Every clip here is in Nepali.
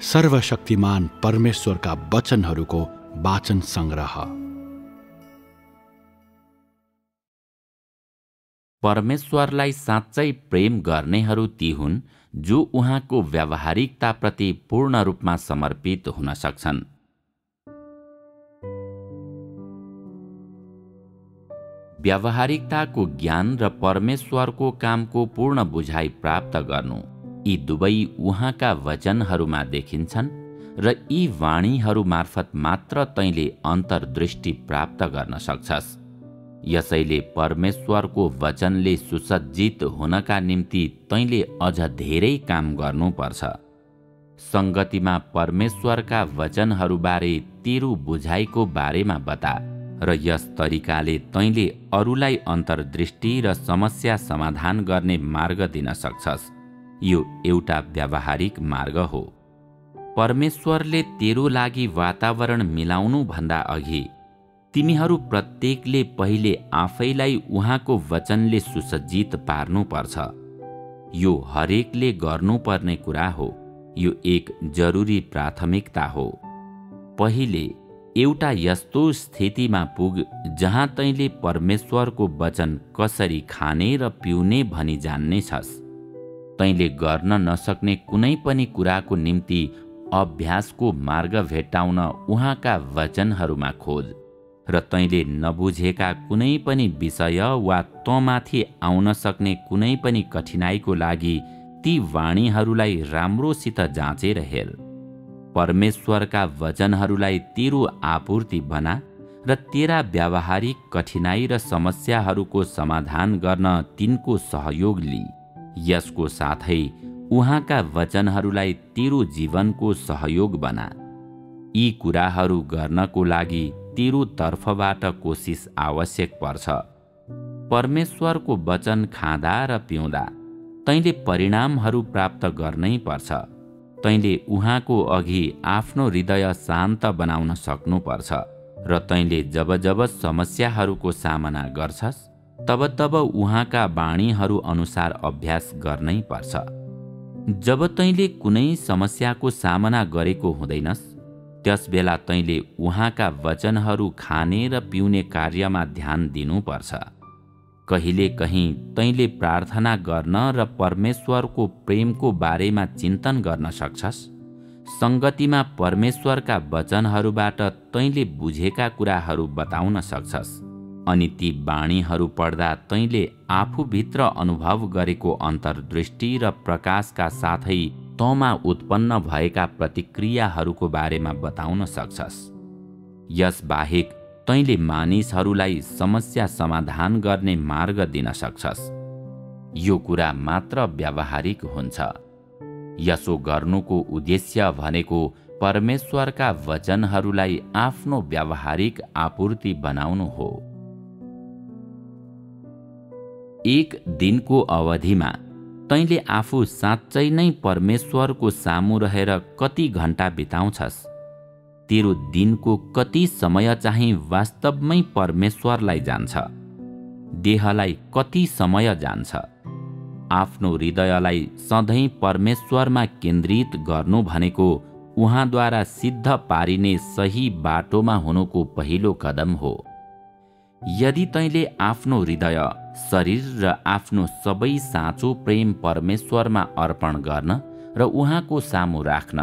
सर्वशक्तिमान परमेश्वरका वचनहरूको वाचन संग्रह। परमेश्वरलाई साँच्चै प्रेम गर्नेहरू ती हुन् जो उहाँको व्यावहारिकताप्रति पूर्ण रूपमा समर्पित हुन सक्छन्। व्यावहारिकताको ज्ञान र परमेश्वरको कामको पूर्ण बुझाइ प्राप्त गर्नु, यी दुवै उहाँका वचनहरूमा देखिन्छन् र यी वाणीहरू मार्फत मात्र तैँले अन्तर्दृष्टि प्राप्त गर्न सक्छस्। यसैले परमेश्वरको वचनले सुसज्जित हुनका निम्ति तैँले अझ धेरै काम गर्नुपर्छ। संगतिमा परमेश्वरका वचनहरूबारे तेरो बुझाइको बारेमा बता र यस तरिकाले तैँले अरूलाई अन्तर्दृष्टि र समस्या समाधान गर्ने मार्ग दिन सक्छस्। यो एउटा व्यावहारिक मार्ग हो। परमेश्वरले तेरो लागि वातावरण मिलाउनु भन्दा अघि तिमीहरू प्रत्येकले पहिले आफैलाई उहाँको वचनले सुसज्जित पार्नुपर्छ। यो हरेकले गर्नुपर्ने कुरा हो। यो एक जरुरी प्राथमिकता हो। पहिले एउटा यस्तो स्थितिमा पुग जहाँ तैँले परमेश्वरको वचन कसरी खाने र पिउने भनी जान्नेछस्। तैँले गर्न नसक्ने कुनै पनि कुराको निम्ति अभ्यासको मार्ग भेट्टाउन उहाँका वचनहरूमा खोज र तैँले नबुझेका कुनै पनि विषय वा तँमाथि आउन सक्ने कुनै पनि कठिनाइको लागि ती वाणीहरूलाई राम्रोसित जाँचेर हेर। परमेश्वरका वचनहरूलाई तेरो आपूर्ति बना र तेरा व्यावहारिक कठिनाइ र समस्याहरूको समाधान गर्न तिनको सहयोग लि। यसको साथै उहाँका वचनहरूलाई तेरो जीवनको सहयोग बना। यी कुराहरू गर्नको लागि तेरो तर्फबाट कोसिस आवश्यक पर्छ। परमेश्वरको वचन खाँदा र पिउँदा तैँले परिणामहरू प्राप्त गर्नै पर्छ। तैँले उहाँको अघि आफ्नो हृदय शान्त बनाउन सक्नुपर्छ र तैँले जब जब समस्याहरूको सामना गर्छस् तब उहाँका वाणीहरू अनुसार अभ्यास गर्नै पर्छ। जब तैँले कुनै समस्याको सामना गरेको हुँदैनस् त्यसबेला तैँले उहाँका वचनहरू खाने र पिउने कार्यमा ध्यान दिनुपर्छ। कहिले कहीँ तैँले प्रार्थना गर्न र परमेश्वरको प्रेमको बारेमा चिन्तन गर्न सक्छस्। संगतिमा परमेश्वरका वचनहरूबाट तैँले बुझेका कुराहरू बताउन सक्छस् अनि ती वाणीहरू पढ्दा तैँले आफूभित्र अनुभव गरेको अन्तर्दृष्टि र प्रकाशका साथै तँमा उत्पन्न भएका प्रतिक्रियाहरूको बारेमा बताउन सक्छस्। यसबाहेक तैँले मानिसहरूलाई समस्या समाधान गर्ने मार्ग दिन सक्छस्। यो कुरा मात्र व्यावहारिक हुन्छ। यसो गर्नुको उद्देश्य भनेको परमेश्वरका वचनहरूलाई आफ्नो व्यावहारिक आपूर्ति बनाउनु हो। एक दिनको अवधिमा तैँले आफू साँच्चै नै परमेश्वरको सामु रहेर कति घण्टा बिताउँछस्? तेरो दिनको कति समय चाहिँ वास्तवमै परमेश्वरलाई जान्छ? देहलाई कति समय जान्छ? आफ्नो हृदयलाई सधैँ परमेश्वरमा केन्द्रित गर्नु भनेको उहाँद्वारा सिद्ध पारिने सही बाटोमा हुनुको पहिलो कदम हो। यदि तैँले आफ्नो हृदय, शरीर र आफ्नो सबै साँचो प्रेम परमेश्वरमा अर्पण गर्न र उहाँको सामु राख्न,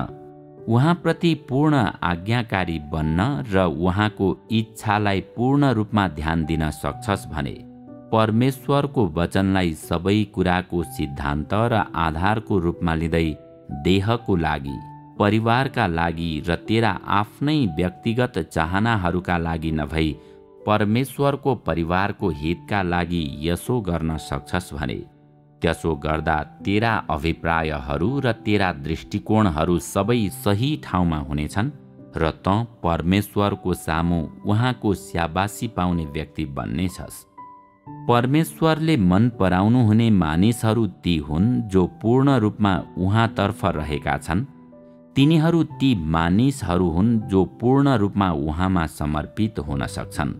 उहाँप्रति पूर्ण आज्ञाकारी बन्न र उहाँको इच्छालाई पूर्ण रूपमा ध्यान दिन सक्छस् भने परमेश्वरको वचनलाई सबै कुराको सिद्धान्त र आधारको रूपमा लिँदै देहको लागि, परिवारका लागि र तेरा आफ्नै व्यक्तिगत चाहनाहरूका लागि नभई परमेश्वरको परिवारको हितका लागि यसो गर्न सक्छस् भने त्यसो गर्दा तेरा अभिप्रायहरू र तेरा दृष्टिकोणहरू सबै सही ठाउँमा हुनेछन् र तँ परमेश्वरको सामु उहाँको स्याबासी पाउने व्यक्ति बन्नेछस्। परमेश्वरले मन पराउनु हुने मानिसहरू ती हुन् जो पूर्ण रूपमा उहाँतर्फ रहेका छन्। तिनीहरू ती मानिसहरू हुन् जो पूर्ण रूपमा उहाँमा समर्पित हुन सक्छन्।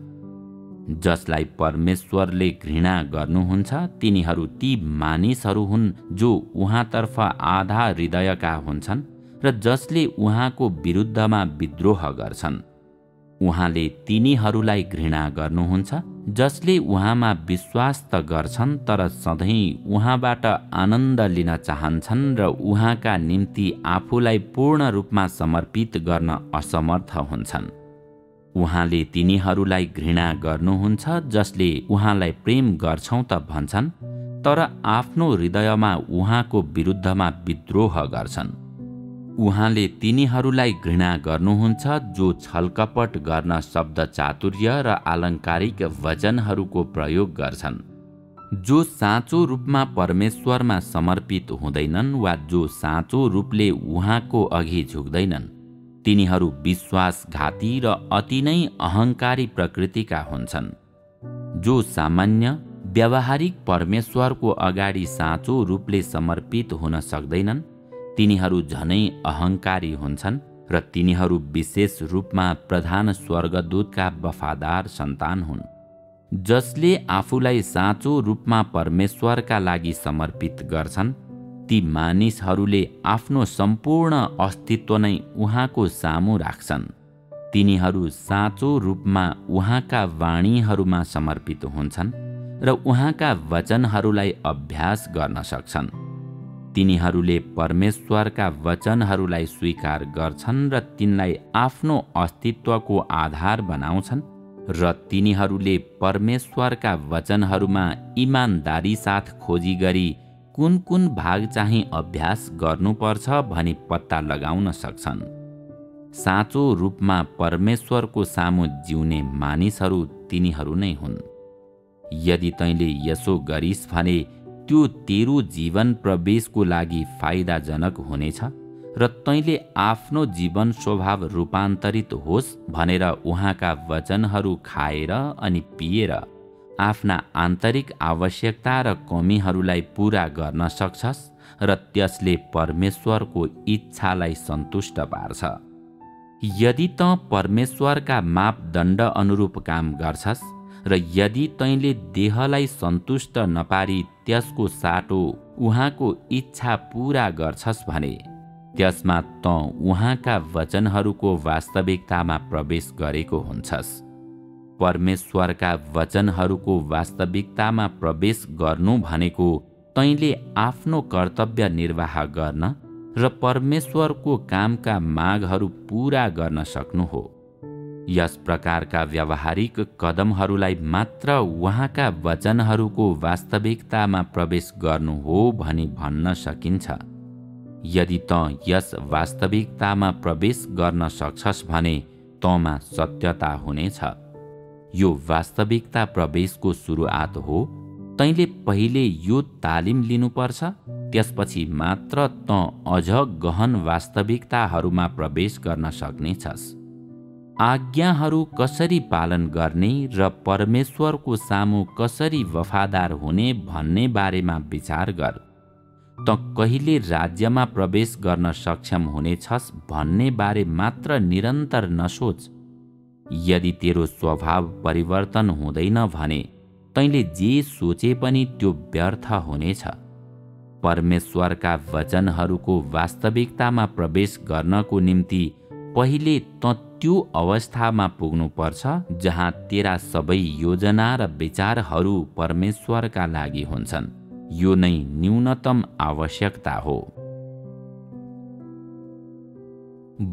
जसलाई परमेश्वरले घृणा गर्नुहुन्छ तिनीहरू ती मानिसहरू हुन् जो उहाँतर्फ आधा हृदयका हुन्छन् र जसले उहाँको विरुद्धमा विद्रोह गर्छन्। उहाँले तिनीहरूलाई घृणा गर्नुहुन्छ जसले उहाँमा विश्वास त गर्छन् तर सधैँ उहाँबाट आनन्द लिन चाहन्छन् र उहाँका निम्ति आफूलाई पूर्ण रूपमा समर्पित गर्न असमर्थ हुन्छन्। उहाँले तिनीहरूलाई घृणा गर्नुहुन्छ जसले उहाँलाई प्रेम गर्छौं त भन्छन् तर आफ्नो हृदयमा उहाँको विरुद्धमा विद्रोह गर्छन्। उहाँले तिनीहरूलाई घृणा गर्नुहुन्छ जो छलकपट गर्न शब्द चातुर्य र आलङ्कारिक वचनहरूको प्रयोग गर्छन्, जो साँचो रूपमा परमेश्वरमा समर्पित हुँदैनन् वा जो साँचो रूपले उहाँको अघि झुक्दैनन्। तिनीहरू विश्वासघाती र अति नै अहङ्कारी प्रकृतिका हुन्छन्, जो सामान्य व्यावहारिक परमेश्वरको अगाडि साँचो रूपले समर्पित हुन सक्दैनन्। तिनीहरू झनै अहङ्कारी हुन्छन् र तिनीहरू विशेष रूपमा प्रधान स्वर्गदूतका वफादार सन्तान हुन्, जसले आफूलाई साँचो रूपमा परमेश्वरका लागि समर्पित गर्छन्। ती मानिसहरूले आफ्नो सम्पूर्ण अस्तित्व नै उहाँको सामु राख्छन्। तिनीहरू साँचो रूपमा उहाँका वाणीहरूमा समर्पित हुन्छन् र उहाँका वचनहरूलाई अभ्यास गर्न सक्छन्। तिनीहरूले परमेश्वरका वचनहरूलाई स्वीकार गर्छन् र तिनलाई आफ्नो अस्तित्वको आधार बनाउँछन् र तिनीहरूले परमेश्वरका वचनहरूमा इमानदारी साथ खोजी गरी कुन कुन भाग चाहिँ अभ्यास गर्नुपर्छ भनी पत्ता लगाउन सक्छन्। साँचो रूपमा परमेश्वरको सामु जिउने मानिसहरू तिनीहरू नै हुन्। यदि तैँले यसो गरिस् भने त्यो तेरो जीवन प्रवेशको लागि फाइदाजनक हुनेछ र तैँले आफ्नो जीवन स्वभाव रूपान्तरित होस् भनेर उहाँका वचनहरू खाएर अनि पिएर आफ्ना आन्तरिक आवश्यकता र कमीहरूलाई पूरा गर्न सक्छस् र त्यसले परमेश्वरको इच्छालाई सन्तुष्ट पार्छ। यदि तँ परमेश्वरका मापदण्ड अनुरूप काम गर्छस् र यदि तैँले देहलाई सन्तुष्ट नपारी त्यसको साटो उहाँको इच्छा पूरा गर्छस् भने त्यसमा तँ उहाँका वचनहरूको वास्तविकतामा प्रवेश गरेको हुन्छस्। परमेश्वरका वचनहरूको वास्तविकतामा प्रवेश गर्नु भनेको तैँले आफ्नो कर्तव्य निर्वाह गर्न र परमेश्वरको कामका मागहरू पूरा गर्न सक्नु हो। यस प्रकारका व्यावहारिक कदमहरूलाई मात्र उहाँका वचनहरूको वास्तविकतामा प्रवेश गर्नु हो भनी भन्न सकिन्छ। यदि तँ यस वास्तविकतामा प्रवेश गर्न सक्छस् भने तँमा सत्यता हुनेछ। यो वास्तविकता प्रवेशको सुरुवात हो। तैँले पहिले यो तालिम लिनुपर्छ, त्यसपछि मात्र तँ अझ गहन वास्तविकताहरूमा प्रवेश गर्न सक्नेछस्। आज्ञाहरू कसरी पालन गर्ने र परमेश्वरको सामु कसरी वफादार हुने भन्ने बारेमा विचार गर। तँ कहिले राज्यमा प्रवेश गर्न सक्षम हुनेछस् भन्ने बारे मात्र निरन्तर नसोच। यदि तेरो स्वभाव परिवर्तन हुँदैन भने तैँले जे सोचे पनि त्यो व्यर्थ हुनेछ। परमेश्वरका वचनहरूको वास्तविकतामा प्रवेश गर्नको निम्ति पहिले तँ त्यो अवस्थामा पुग्नुपर्छ जहाँ तेरा सबै योजना र विचारहरू परमेश्वरका लागि हुन्छन्। यो नै न्यूनतम आवश्यकता हो।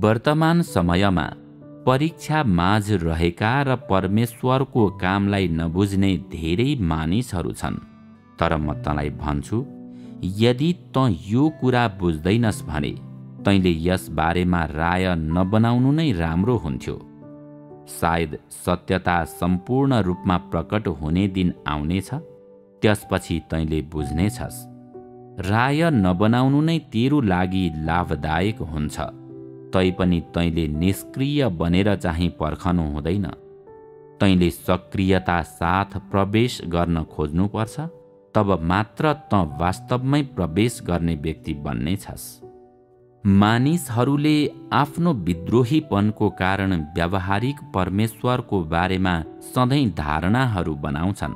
वर्तमान समयमा परीक्षा माझ रहेका र परमेश्वरको कामलाई नबुझ्ने धेरै मानिसहरू छन्। तर म तँलाई भन्छु, यदि तँ यो कुरा बुझ्दैनस् भने तैँले यस बारेमा राय नबनाउनु नै राम्रो हुन्थ्यो। सायद सत्यता सम्पूर्ण रूपमा प्रकट हुने दिन आउनेछ, त्यसपछि तैँले बुझ्नेछस्। राय नबनाउनु नै तेरो लागि लाभदायक हुन्छ। तैपनि तैँले निष्क्रिय बनेर चाहिँ पर्खनु हुँदैन। तैँले सक्रियता साथ प्रवेश गर्न खोज्नुपर्छ, तब मात्र तँ वास्तवमै प्रवेश गर्ने व्यक्ति बन्नेछस्। मानिसहरूले आफ्नो विद्रोहीपनको कारण व्यावहारिक परमेश्वरको बारेमा सधैँ धारणाहरू बनाउँछन्।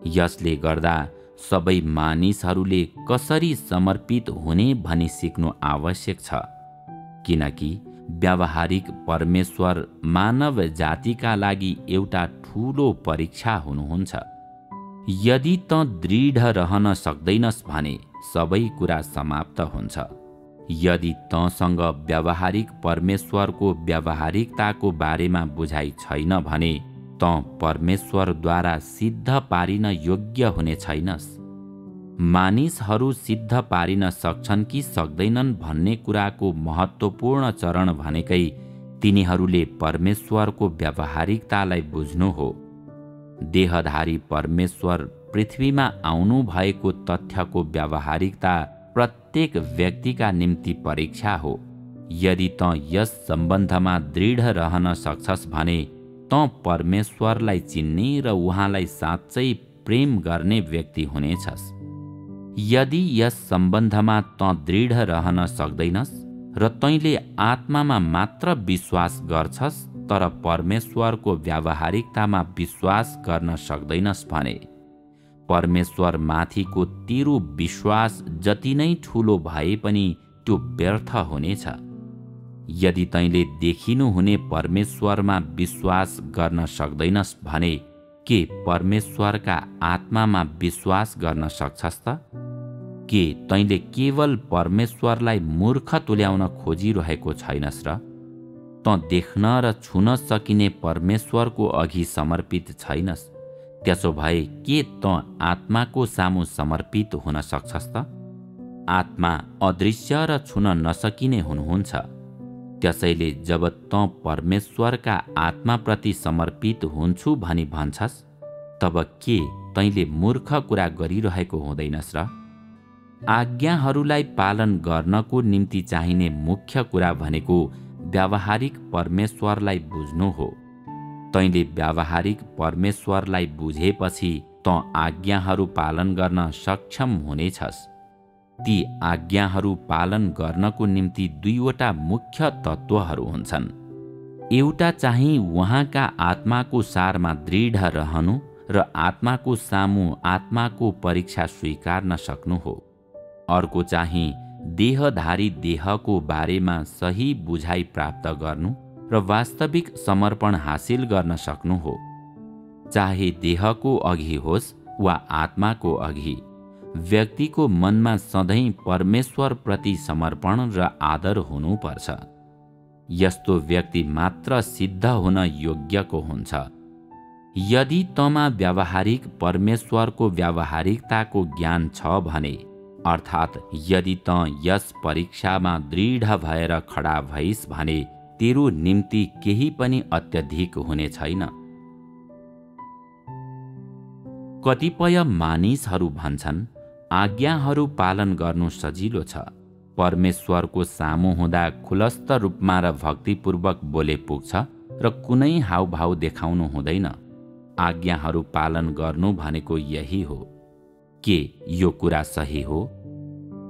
यसले गर्दा सबै मानिसहरूले कसरी समर्पित हुने भनी सिक्नु आवश्यक छ। किनकि व्यावहारिक परमेश्वर मानव जातिका लागि एउटा ठूलो परीक्षा हुनुहुन्छ। यदि त दृढ रहन सक्दैनस् भने सबै कुरा समाप्त हुन्छ। यदि तँसँग व्यावहारिक परमेश्वरको व्यावहारिकताको बारेमा बुझाइ छैन भने तँ परमेश्वरद्वारा सिद्ध पारिन योग्य हुने छैनस्। मानिसहरू सिद्ध पारिन सक्छन् कि सक्दैनन् भन्ने कुराको महत्त्वपूर्ण चरण भनेकै तिनीहरूले परमेश्वरको व्यावहारिकतालाई बुझ्नु हो। देहधारी परमेश्वर पृथ्वीमा आउनु भएको तथ्यको व्यावहारिकता प्रत्येक व्यक्तिका निम्ति परीक्षा हो। यदि तँ यस सम्बन्धमा दृढ रहन सक्छस् भने तँ परमेश्वरलाई चिन्ने र उहाँलाई साँच्चै प्रेम गर्ने व्यक्ति हुनेछस्। यदि यस सम्बन्धमा तँ दृढ रहन सक्दैनस् र तैँले आत्मामा मात्र विश्वास गर्छस् तर परमेश्वरको व्यावहारिकतामा विश्वास गर्न सक्दैनस् भने परमेश्वर माथिको तेरो विश्वास जति नै ठूलो भए पनि त्यो व्यर्थ हुनेछ। यदि तैँले देखिनु हुने परमेश्वरमा विश्वास गर्न सक्दैनस् भने के परमेश्वरका आत्मामा विश्वास गर्न सक्छस् त? के तैँले केवल परमेश्वरलाई मूर्ख तुल्याउन खोजिरहेको छैनस् र? तँ देख्न र छुन सकिने परमेश्वरको अघि समर्पित छैनस्। त्यसो भए के तँ आत्माको सामु समर्पित हुन सक्छस् त? आत्मा अदृश्य र छुन नसकिने हुनुहुन्छ। त्यसैले जब तँ परमेश्वरका आत्माप्रति समर्पित हुन्छु भनी भन्छस् तब के तैँले मूर्ख कुरा गरिरहेको हुँदैनस् र? आज्ञाहरूलाई पालन गर्नको निम्ति चाहिने मुख्य कुरा भनेको व्यावहारिक परमेश्वरलाई बुझ्नु हो। तैँले व्यावहारिक परमेश्वरलाई बुझेपछि तँ आज्ञाहरू पालन गर्न सक्षम हुनेछस्। ती आज्ञाहरू पालन गर्नको निम्ति दुईवटा मुख्य तत्त्वहरू हुन्छन्। एउटा चाहिँ उहाँका आत्माको सारमा दृढ रहनु र आत्माको सामु आत्माको परीक्षा स्वीकार्न सक्नु हो। अर्को चाहिँ देहधारी देहको बारेमा सही बुझाइ प्राप्त गर्नु र वास्तविक समर्पण हासिल गर्न सक्नु हो। चाहे देहको अघि होस् वा आत्माको अघि, व्यक्तिको मनमा सधैँ परमेश्वरप्रति समर्पण र आदर हुनुपर्छ। यस्तो व्यक्ति मात्र सिद्ध हुन योग्यको हुन्छ। यदि तँमा व्यावहारिक परमेश्वरको व्यावहारिकताको ज्ञान छ भने, अर्थात् यदि तँ यस परीक्षामा दृढ भएर खडा भइस् भने तेरो निम्ति केही पनि अत्यधिक हुने छैन। कतिपय मानिसहरू भन्छन् आज्ञाहरू पालन गर्नु सजिलो छ। परमेश्वरको सामु हुँदा खुलस्त रूपमा र भक्तिपूर्वक बोले पुग्छ र कुनै हावभाव देखाउनु हुँदैन। आज्ञाहरू पालन गर्नु भनेको यही हो। के यो कुरा सही हो?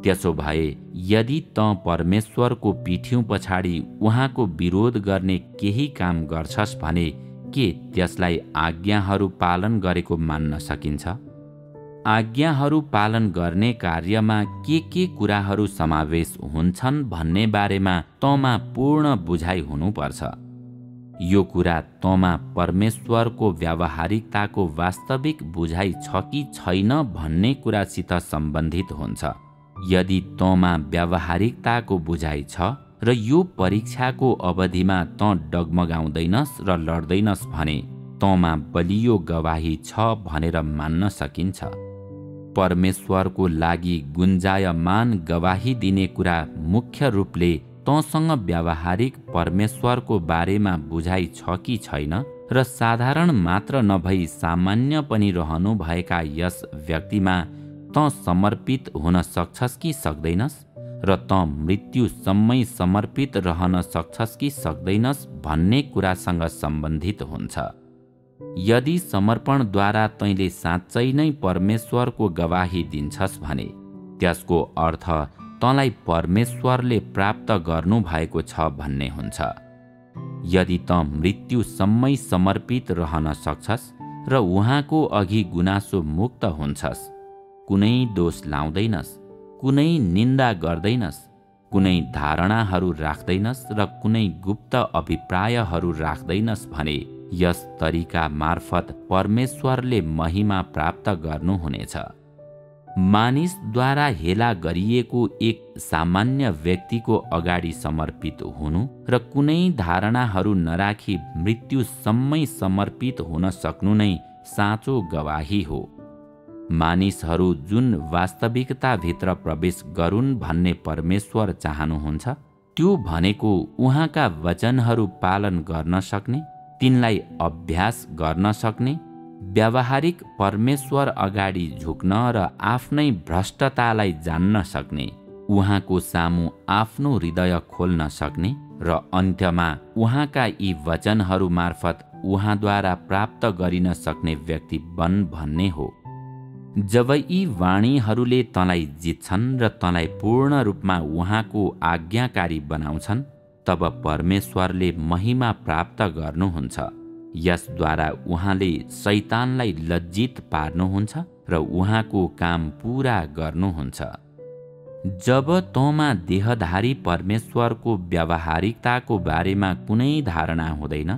त्यसो भए यदि तँ परमेश्वरको पिठ्यौँ पछाडि उहाँको विरोध गर्ने केही काम गर्छस् भने के त्यसलाई आज्ञाहरू पालन गरेको मान्न सकिन्छ? आज्ञाहरू पालन गर्ने कार्यमा के कुराहरू समावेश हुन्छन् भन्ने बारेमा तँमा पूर्ण बुझाइ हुनुपर्छ। यो कुरा तँमा परमेश्वरको व्यावहारिकताको वास्तविक बुझाइ छ कि छैन भन्ने कुरासित सम्बन्धित हुन्छ। यदि तँमा व्यावहारिकताको बुझाइ छ र यो परीक्षाको अवधिमा तँ डगमगाउँदैनस् र लड्दैनस् भने तँमा बलियो गवाही छ भनेर मान्न सकिन्छ। परमेश्वरको लागि गुन्जायमान गवाही दिने कुरा मुख्य रूपले तँसँग व्यावहारिक परमेश्वरको बारेमा बुझाइ छ कि छैन र साधारण मात्र नभई सामान्य पनि रहनुभएका यस व्यक्तिमा तँ समर्पित हुन सक्छस् कि सक्दैनस् र तँ मृत्युसम्मै समर्पित रहन सक्छस् कि सक्दैनस् भन्ने कुरासँग सम्बन्धित हुन्छ। यदि समर्पणद्वारा तैँले साँच्चै नै परमेश्वरको गवाही दिन्छस् भने त्यसको अर्थ तँलाई परमेश्वरले प्राप्त गर्नुभएको छ भन्ने हुन्छ। यदि तँ मृत्युसम्मै समर्पित रहन सक्छस् र उहाँको अघि गुनासो मुक्त हुन्छस्, कुनै दोष लाउँदैनस्, कुनै निन्दा गर्दैनस्, कुनै धारणाहरू राख्दैनस् र कुनै गुप्त अभिप्रायहरू राख्दैनस् भने यस तरिका मार्फत परमेश्वरले महिमा प्राप्त गर्नुहुनेछ। मानिसद्वारा हेला गरिएको एक सामान्य व्यक्तिको अगाडि समर्पित हुनु र कुनै धारणाहरू नराखी मृत्युसम्मै समर्पित हुन सक्नु नै साँचो गवाही हो। मानिसहरू जुन वास्तविकताभित्र प्रवेश गरून् भन्ने परमेश्वर चाहनुहुन्छ त्यो भनेको उहाँका वचनहरू पालन गर्न सक्ने, तिनलाई अभ्यास गर्न सक्ने, व्यावहारिक परमेश्वर अगाडि झुक्न र आफ्नै भ्रष्टतालाई जान्न सक्ने, उहाँको सामु आफ्नो हृदय खोल्न सक्ने र अन्त्यमा उहाँका यी वचनहरू मार्फत उहाँद्वारा प्राप्त गरिन सक्ने व्यक्ति बन भन्ने हो। जब यी वाणीहरूले तँलाई जित्छन् र तँलाई पूर्ण रूपमा उहाँको आज्ञाकारी बनाउँछन् तब परमेश्वरले महिमा प्राप्त गर्नुहुन्छ। यसद्वारा उहाँले शैतानलाई लज्जित पार्नुहुन्छ र उहाँको काम पूरा गर्नुहुन्छ। जब तँमा देहधारी परमेश्वरको व्यावहारिकताको बारेमा कुनै धारणा हुँदैन,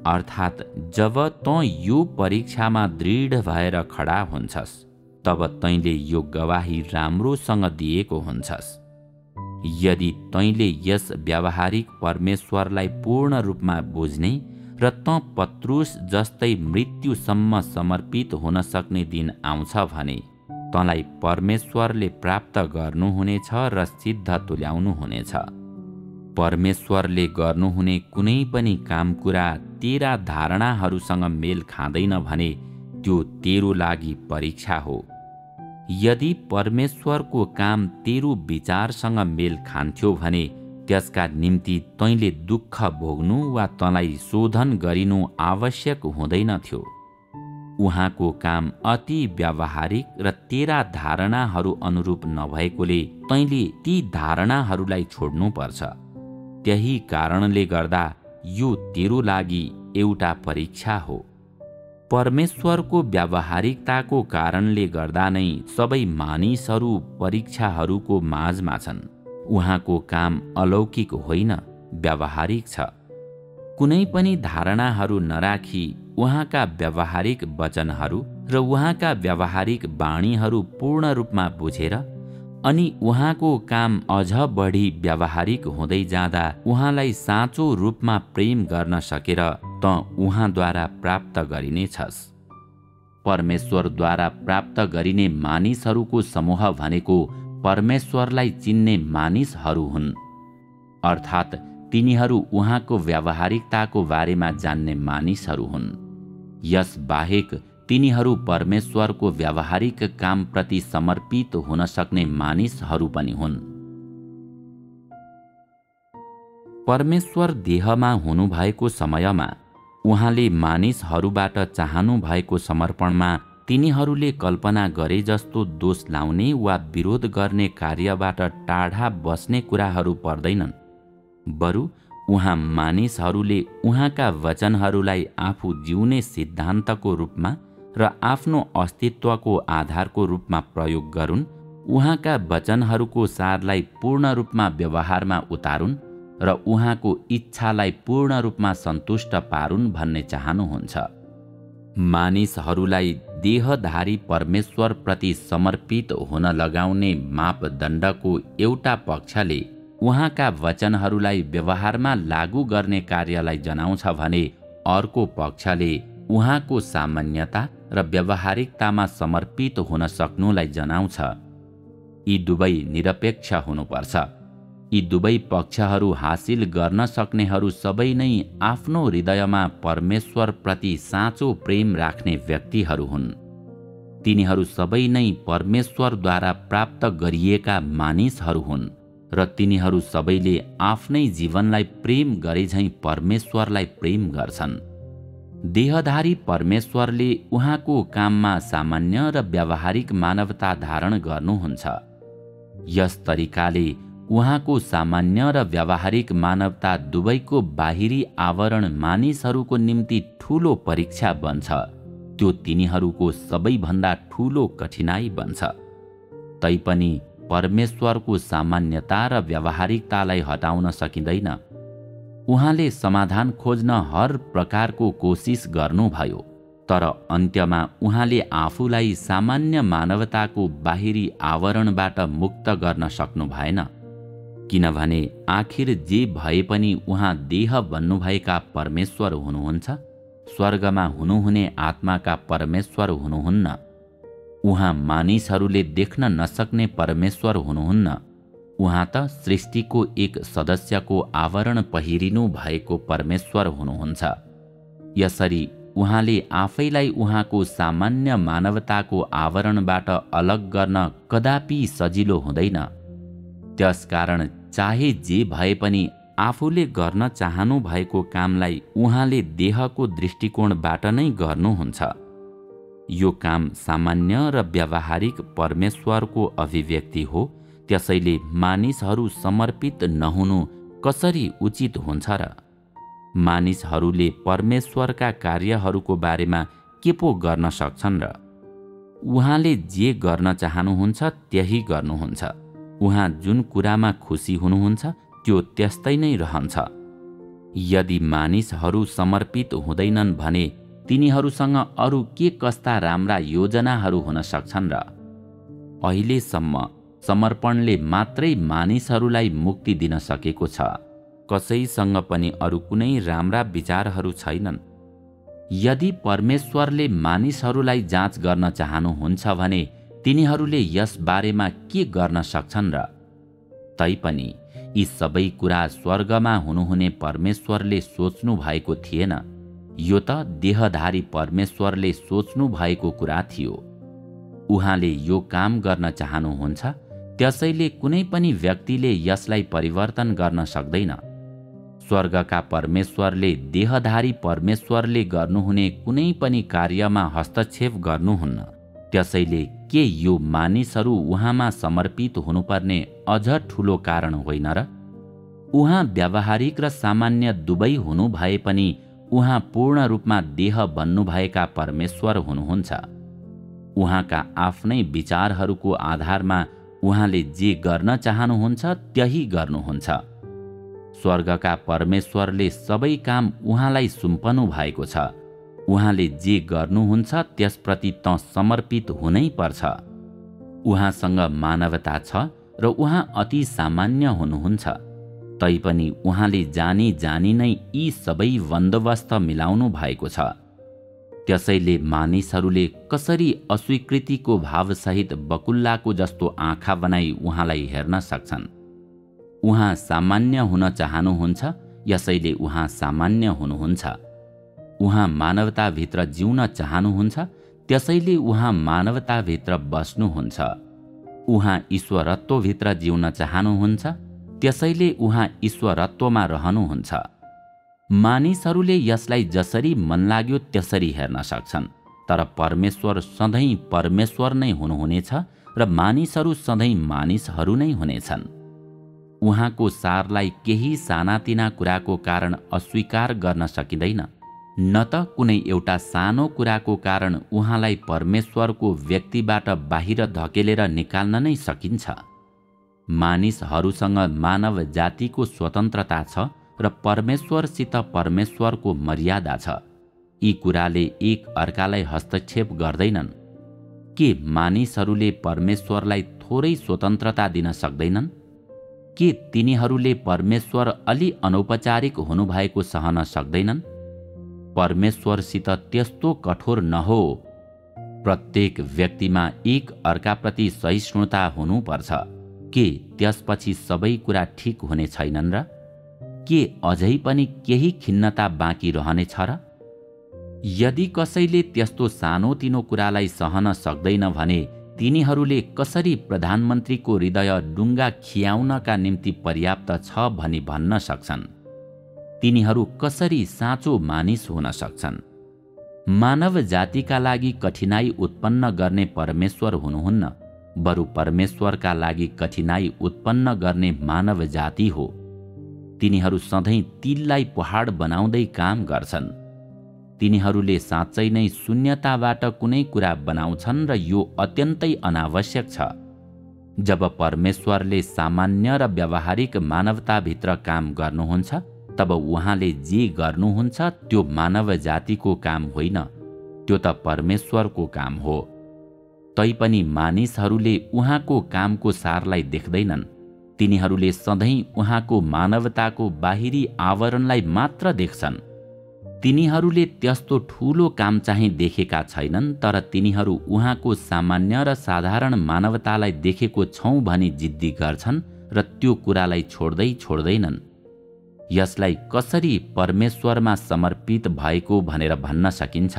अर्थात् जब तँ यो परीक्षामा दृढ भएर खडा हुन्छस्, तब तैँले यो गवाही राम्रोसँग दिएको हुन्छस्। यदि तैँले यस व्यावहारिक परमेश्वरलाई पूर्ण रूपमा बुझ्ने र तँ पत्रुस जस्तै मृत्युसम्म समर्पित हुन सक्ने दिन आउँछ भने तँलाई परमेश्वरले प्राप्त गर्नुहुनेछ र सिद्ध तुल्याउनुहुनेछ। परमेश्वरले गर्नुहुने कुनै पनि काम कुरा तेरा धारणाहरूसँग मेल खाँदैन भने त्यो तेरो लागि परीक्षा हो। यदि परमेश्वरको काम तेरो विचारसँग मेल खान्थ्यो भने त्यसका निम्ति तैँले दुःख भोग्नु वा तँलाई शोधन गरिनु आवश्यक हुँदैन थियो। उहाँको काम अति व्यावहारिक र तेरा धारणाहरू अनुरूप नभएकोले तैँले ती धारणाहरूलाई छोड्नुपर्छ। त्यही कारणले गर्दा यो तेरो लागि एउटा परीक्षा हो। परमेश्वरको व्यावहारिकताको कारणले गर्दा नै सबै मानिसहरू परीक्षाहरूको माझमा छन्। उहाँको काम अलौकिक होइन, व्यावहारिक छ। कुनै पनि धारणाहरू नराखी उहाँका व्यावहारिक वचनहरू र उहाँका व्यावहारिक वाणीहरू पूर्ण रूपमा बुझेर अनि उहाँको काम अझ बढी व्यावहारिक हुँदै जाँदा उहाँलाई साँचो रूपमा प्रेम गर्न सकेर तँ उहाँद्वारा प्राप्त गरिनेछस्। परमेश्वरद्वारा प्राप्त गरिने मानिसहरूको समूह भनेको परमेश्वरलाई चिन्ने मानिसहरू हुन्, अर्थात् तिनीहरू उहाँको व्यावहारिकताको बारेमा जान्ने मानिसहरू हुन्। यस बाहेक तिनीहरू परमेश्वरको व्यावहारिक कामप्रति समर्पित हुन सक्ने मानिसहरू पनि हुन्। परमेश्वर देहमा हुनुभएको समयमा उहाँले मानिसहरूबाट चाहनु भएको समर्पणमा तिनीहरूले कल्पना गरे जस्तो दोष लाउने वा विरोध गर्ने कार्यबाट टाढा बस्ने कुराहरू पर्दैनन्। बरु उहाँ मानिसहरूले उहाँका वचनहरूलाई आफू जिउने सिद्धान्तको रूपमा र आफ्नो अस्तित्वको आधारको रूपमा प्रयोग गरून्, उहाँका वचनहरूको सारलाई पूर्ण रूपमा व्यवहारमा उतारुन् र उहाँको इच्छालाई पूर्ण रूपमा सन्तुष्ट पारुन् भन्ने चाहनुहुन्छ। मानिसहरूलाई देहधारी परमेश्वरप्रति समर्पित हुन लगाउने मापदण्डको एउटा पक्षले उहाँका वचनहरूलाई व्यवहारमा लागू गर्ने कार्यलाई जनाउँछ भने अर्को पक्षले उहाँको सामान्यता र व्यावहारिकतामा समर्पित हुन सक्नुलाई जनाउँछ। यी दुवै निरपेक्ष हुनुपर्छ। यी दुवै पक्षहरू हासिल गर्न सक्नेहरू सबै नै आफ्नो हृदयमा परमेश्वरप्रति साँचो प्रेम राख्ने व्यक्तिहरू हुन्। तिनीहरू सबै नै परमेश्वरद्वारा प्राप्त गरिएका मानिसहरू हुन् र तिनीहरू सबैले आफ्नै जीवनलाई प्रेम गरे झैं परमेश्वरलाई प्रेम गर्छन्। देहधारी परमेश्वरले उहाँको काममा सामान्य र व्यावहारिक मानवता धारण गर्नुहुन्छ। यस तरिकाले उहाँको सामान्य र व्यावहारिक मानवता दुवैको बाहिरी आवरण मानिसहरूको निम्ति ठूलो परीक्षा बन्छ। त्यो तिनीहरूको सबैभन्दा ठूलो कठिनाई बन्छ। तैपनि परमेश्वरको सामान्यता र व्यावहारिकतालाई हटाउन सकिँदैन। उहाँले समाधान खोज्न हर प्रकारको कोसिस गर्नुभयो, तर अन्त्यमा उहाँले आफूलाई सामान्य मानवताको बाहिरी आवरणबाट मुक्त गर्न सक्नु भएन, किनभने आखिर जे भए पनि उहाँ देह बन्नुभएका परमेश्वर हुनुहुन्छ, स्वर्गमा हुनुहुने आत्माका परमेश्वर हुनुहुन्न। उहाँ मानिसहरूले देख्न नसक्ने परमेश्वर हुनुहुन्न। उहाँ त सृष्टिको एक सदस्यको आवरण पहिरिनु भएको परमेश्वर हुनुहुन्छ। यसरी उहाँले आफैलाई उहाँको सामान्य मानवताको आवरणबाट अलग गर्न कदापि सजिलो हुँदैन। त्यसकारण चाहे जे भए पनि आफूले गर्न चाहनु भएको कामलाई उहाँले देहको दृष्टिकोणबाट नै गर्नुहुन्छ। यो काम सामान्य र व्यावहारिक परमेश्वरको अभिव्यक्ति हो। त्यसैले मानिसहरू समर्पित नहुनु कसरी उचित हुन्छ र? मानिसहरूले परमेश्वरका कार्यहरूको बारेमा के पो गर्न सक्छन् र? उहाँले जे गर्न चाहनुहुन्छ त्यही गर्नुहुन्छ। उहाँ जुन कुरामा खुसी हुनुहुन्छ त्यो त्यस्तै नै रहन्छ। यदि मानिसहरू समर्पित हुँदैनन् भने तिनीहरूसँग अरू के कस्ता राम्रा योजनाहरू हुन सक्छन् र? अहिलेसम्म समर्पणले मात्रै मानिसहरूलाई मुक्ति दिन सकेको छ। कसैसँग पनि अरू कुनै राम्रा विचारहरू छैनन्। यदि परमेश्वरले मानिसहरूलाई जाँच गर्न चाहनुहुन्छ भने तिनीहरूले यस बारेमा के गर्न सक्छन् र? तैपनि यी सबै कुरा स्वर्गमा हुनुहुने परमेश्वरले सोच्नु भएको थिएन। यो त देहधारी परमेश्वरले सोच्नु भएको कुरा थियो। उहाँले यो काम गर्न चाहनुहुन्छ, त्यसैले कुनै पनि व्यक्तिले यसलाई परिवर्तन गर्न सक्दैन। स्वर्गका परमेश्वरले देहधारी परमेश्वरले गर्नुहुने कुनै पनि कार्यमा हस्तक्षेप गर्नुहुन्न। त्यसैले के यो मानिसहरू उहाँमा समर्पित हुनुपर्ने अझ ठुलो कारण होइन र? उहाँ व्यावहारिक र सामान्य दुवै हुनु भए पनि उहाँ पूर्ण रूपमा देह बन्नुभएका परमेश्वर हुनुहुन्छ। उहाँका आफ्नै विचारहरूको आधारमा उहाँले जे गर्न चाहनुहुन्छ त्यही गर्नुहुन्छ। स्वर्गका परमेश्वरले सबै काम उहाँलाई सुम्पनु भएको छ। उहाँले जे गर्नुहुन्छ त्यसप्रति त समर्पित हुनै पर्छ। उहाँसँग मानवता छ र उहाँ अति सामान्य हुनुहुन्छ। तैपनि उहाँले जानी जानी नै यी सबै बन्दोबस्त मिलाउनु भएको छ। त्यसैले मानिसहरूले कसरी अस्वीकृतिको भावसहित बकुल्लाको जस्तो आँखा बनाई उहाँलाई हेर्न सक्छन्? उहाँ सामान्य हुन चाहनुहुन्छ, यसैले उहाँ सामान्य हुनुहुन्छ। उहाँ मानवताभित्र जिउन चाहनुहुन्छ, त्यसैले उहाँ मानवताभित्र बस्नुहुन्छ। उहाँ ईश्वरत्वभित्र जिउन चाहनुहुन्छ, त्यसैले उहाँ ईश्वरत्वमा रहनुहुन्छ। मानिसहरूले यसलाई जसरी मन लाग्यो त्यसरी हेर्न सक्छन्, तर परमेश्वर सधैँ परमेश्वर नै हुनुहुनेछ र मानिसहरू सधैँ मानिसहरू नै हुनेछन्। उहाँको सारलाई केही सानातिना कुराको कारण अस्वीकार गर्न सकिँदैन, न त कुनै एउटा सानो कुराको कारण उहाँलाई परमेश्वरको व्यक्तिबाट बाहिर धकेलेर निकाल्न नै सकिन्छ। मानिसहरूसँग मानव जातिको स्वतन्त्रता छ र परमेश्वरसित परमेश्वरको मर्यादा छ। यी कुराले एक अर्कालाई हस्तक्षेप गर्दैनन्। के मानिसहरूले परमेश्वरलाई थोरै स्वतन्त्रता दिन सक्दैनन्? के तिनीहरूले परमेश्वर अलि अनौपचारिक हुनुभएको सहन सक्दैनन्? परमेश्वरसित त्यस्तो कठोर नहो। प्रत्येक व्यक्तिमा एक अर्काप्रति सहिष्णुता हुनुपर्छ। के त्यसपछि सबै कुरा ठिक हुने छैनन् र? के अझै पनि केही खिन्नता बाँकी रहनेछ र? यदि कसैले त्यस्तो सानोतिनो कुरालाई सहन सक्दैन भने तिनीहरूले कसरी प्रधानमन्त्रीको हृदय डुङ्गा खियाउनका निम्ति पर्याप्त छ भनी भन्न सक्छन्? तिनीहरू कसरी साँचो मानिस हुन सक्छन्? मानव जातिका लागि कठिनाई उत्पन्न गर्ने परमेश्वर हुनुहुन्न, बरु परमेश्वरका लागि कठिनाई उत्पन्न गर्ने मानव जाति हो। तिनीहरू सधैँ तिललाई पहाड बनाउँदै काम गर्छन्। तिनीहरूले साँच्चै नै शून्यताबाट कुनै कुरा बनाउँछन् र यो अत्यन्तै अनावश्यक छ। जब परमेश्वरले सामान्य र व्यावहारिक मानवताभित्र काम गर्नुहुन्छ तब उहाँले जे गर्नुहुन्छ त्यो मानव जातिको काम होइन, त्यो त परमेश्वरको काम हो। तैपनि मानिसहरूले उहाँको कामको सारलाई देख्दैनन्। तिनीहरूले सधैँ उहाँको मानवताको बाहिरी आवरणलाई मात्र देख्छन्। तिनीहरूले त्यस्तो ठूलो काम चाहिँ देखेका छैनन्, तर तिनीहरू उहाँको सामान्य र साधारण मानवतालाई देखेको छौँ भनी जिद्दी गर्छन् र त्यो कुरालाई छोड्दैनन्। यसलाई कसरी परमेश्वरमा समर्पित भएको भनेर भन्न सकिन्छ?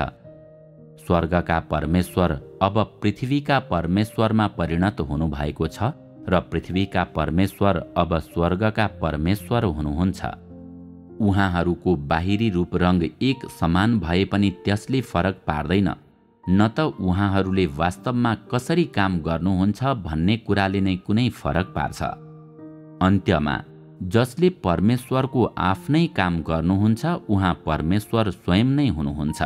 स्वर्गका परमेश्वर अब पृथ्वीका परमेश्वरमा परिणत हुनुभएको छ र पृथ्वीका परमेश्वर अब स्वर्गका परमेश्वर हुनुहुन्छ। उहाँहरूको बाहिरी रूप रंग एक समान भए पनि त्यसले फरक पार्दैन, न त उहाँहरूले वास्तवमा कसरी काम गर्नुहुन्छ भन्ने कुराले नै कुनै फरक पार्छ। अन्त्यमा जसले परमेश्वरको आफ्नै काम गर्नुहुन्छ उहाँ परमेश्वर स्वयं नै हुनुहुन्छ।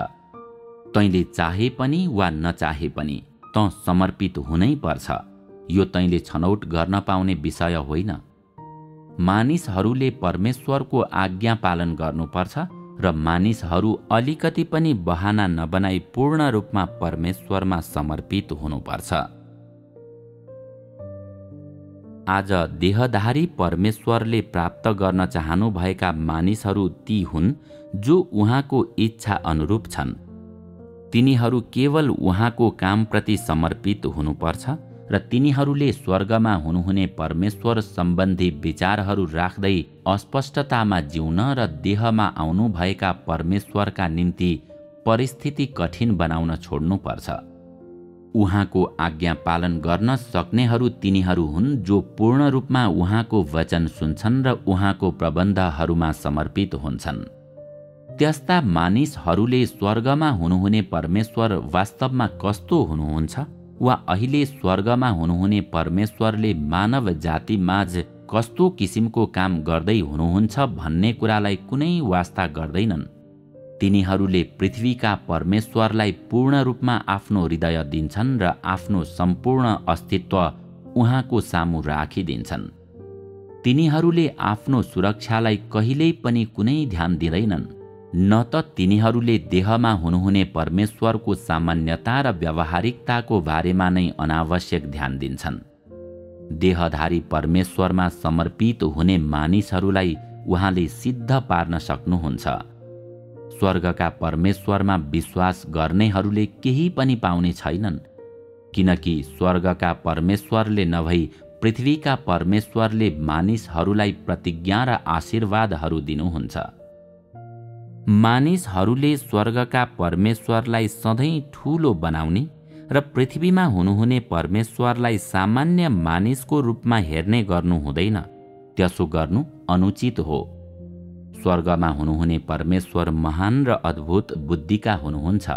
तैँले चाहे पनि वा नचाहे पनि तँ समर्पित हुनै पर्छ। यो तैँले छनौट गर्न पाउने विषय होइन। मानिसहरूले परमेश्वरको आज्ञा पालन गर्नुपर्छ र मानिसहरू अलिकति पनि बहाना नबनाई पूर्ण रूपमा परमेश्वरमा समर्पित हुनुपर्छ। आज देहधारी परमेश्वरले प्राप्त गर्न चाहनुभएका मानिसहरू ती हुन् जो उहाँको इच्छा अनुरूप छन्। तिनीहरू केवल उहाँको कामप्रति समर्पित हुनुपर्छ र तिनीहरूले स्वर्गमा हुनुहुने परमेश्वर सम्बन्धी विचारहरू राख्दै अस्पष्टतामा जिउन र देहमा आउनुभएका परमेश्वरका निम्ति परिस्थिति कठिन बनाउन छोड्नुपर्छ। उहाँको आज्ञा पालन गर्न सक्नेहरू तिनीहरू हुन् जो पूर्ण रूपमा उहाँको वचन सुन्छन् र उहाँको प्रबन्धहरूमा समर्पित हुन्छन्। त्यस्ता मानिसहरूले स्वर्गमा हुनुहुने परमेश्वर वास्तवमा कस्तो हुनुहुन्छ वा अहिले स्वर्गमा हुनुहुने परमेश्वरले मानव जाति माझ कस्तो किसिमको काम गर्दै हुनुहुन्छ भन्ने कुरालाई कुनै वास्ता गर्दैनन्। तिनीहरूले पृथ्वीका परमेश्वरलाई पूर्ण रूपमा आफ्नो हृदय दिन्छन् र आफ्नो सम्पूर्ण अस्तित्व उहाँको सामु राखिदिन्छन्। तिनीहरूले आफ्नो सुरक्षालाई कहिल्यै पनि कुनै ध्यान दिँदैनन्, न त तिनीहरूले देहमा हुनुहुने परमेश्वरको सामान्यता र व्यावहारिकताको बारेमा नै अनावश्यक ध्यान दिन्छन्। देहधारी परमेश्वरमा समर्पित हुने मानिसहरूलाई उहाँले सिद्ध पार्न सक्नुहुन्छ। स्वर्गका परमेश्वरमा विश्वास गर्नेहरूले केही पनि पाउने छैनन्, किनकि स्वर्गका परमेश्वरले नभई पृथ्वीका परमेश्वरले मानिसहरूलाई प्रतिज्ञा र आशीर्वादहरू दिनुहुन्छ। मानिसहरूले स्वर्गका परमेश्वरलाई सधैँ ठूलो बनाउने र पृथ्वीमा हुनुहुने परमेश्वरलाई सामान्य मानिसको रूपमा हेर्ने गर्नु हुँदैन। त्यसो गर्नु अनुचित हो। स्वर्गमा हुनुहुने परमेश्वर महान र अद्भुत बुद्धिका हुनुहुन्छ,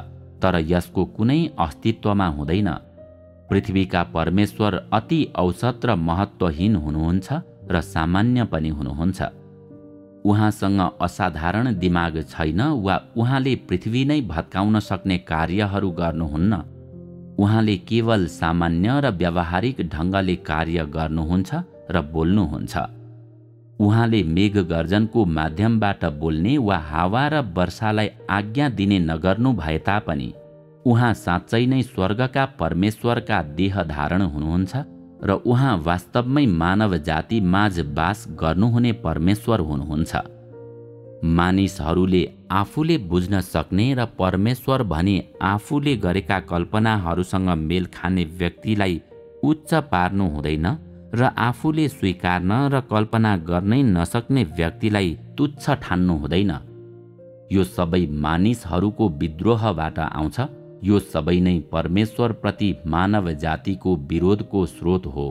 तर यसको कुनै अस्तित्वमा हुँदैन। पृथ्वीका परमेश्वर अति औसत र महत्त्वहीन हुनुहुन्छ र सामान्य पनि हुनुहुन्छ। उहाँसँग असाधारण दिमाग छैन वा उहाँले पृथ्वी नै भत्काउन सक्ने कार्यहरू गर्नुहुन्न। उहाँले केवल सामान्य र व्यावहारिक ढङ्गले कार्य गर्नुहुन्छ र बोल्नुहुन्छ। उहाँले मेघ गर्जनको माध्यमबाट बोल्ने वा हावा र वर्षालाई आज्ञा दिने नगर्नु भए तापनि उहाँ साँच्चै नै स्वर्गका परमेश्वरका देह धारण हुनुहुन्छ र उहाँ वास्तवमै मानव जाति माझ बास गर्नुहुने परमेश्वर हुनुहुन्छ। मानिसहरूले आफूले बुझ्न सक्ने र परमेश्वर भने आफूले गरेका कल्पनाहरूसँग मेल खाने व्यक्तिलाई उच्च पार्नु हुँदैन र आफूले स्वीकार्न र कल्पना गर्नै नसक्ने व्यक्तिलाई तुच्छ ठान्नु हुँदैन। यो सबै मानिसहरूको विद्रोहबाट आउँछ। यो सबै नै परमेश्वरप्रति मानव जातिको विरोधको स्रोत हो।